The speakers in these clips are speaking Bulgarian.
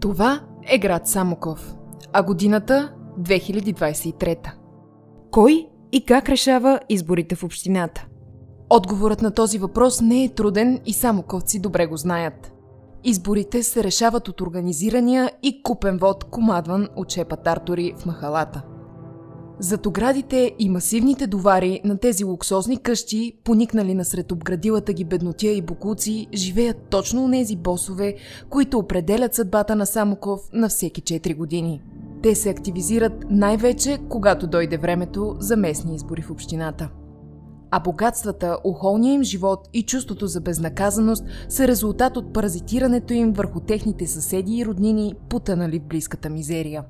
Това е град Самоков, а годината 2023. Кой и как решава изборите в общината? Отговорът на този въпрос не е труден и самоковци добре го знаят. Изборите се решават от организирания и купен вод, командван от шепа тартори в махалата. Зад оградите и масивните довари на тези луксозни къщи, поникнали насред обградилата ги беднотия и бокуци, живеят точно онези босове, които определят съдбата на Самоков на всеки 4 години. Те се активизират най-вече, когато дойде времето за местни избори в общината. А богатствата, охолния им живот и чувството за безнаказаност са резултат от паразитирането им върху техните съседи и роднини, потънали в близката мизерия.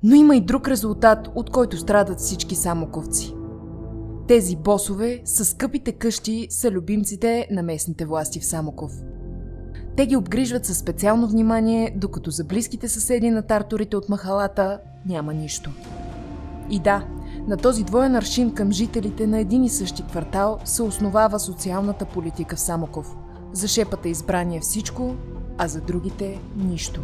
Но има и друг резултат, от който страдат всички самоковци. Тези босове с скъпите къщи са любимците на местните власти в Самоков. Те ги обгрижват със специално внимание, докато за близките съседи на тарторите от махалата няма нищо. И да, на този двоен аршин към жителите на един и същи квартал се основава социалната политика в Самоков. За шепата избрание е всичко, а за другите – нищо.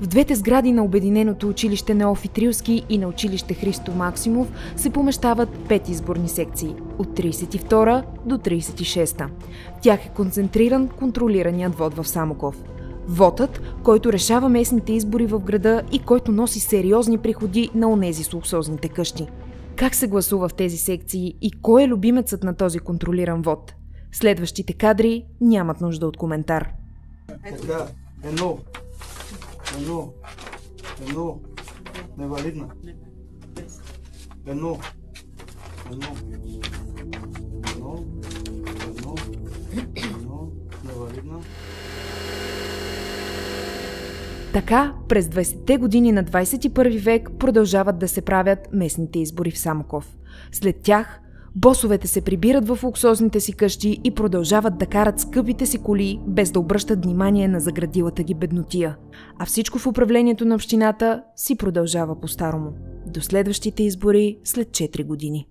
В двете сгради на Обединеното училище Неофит Рилски и на училище Христо Максимов се помещават 5 изборни секции – от 32 до 36. В тях е концентриран контролираният вод в Самоков. Вотът, който решава местните избори в града и който носи сериозни приходи на онези с луксозните къщи. Как се гласува в тези секции и кой е любимецът на този контролиран вод? Следващите кадри нямат нужда от коментар. Едно, невалидна. Едно, невалидна. Така, през 20-те години на 21 век продължават да се правят местните избори в Самоков. След тях, босовете се прибират в луксозните си къщи и продължават да карат скъпите си коли, без да обръщат внимание на заградилата ги беднотия. А всичко в управлението на общината си продължава по-старому. До следващите избори след 4 години.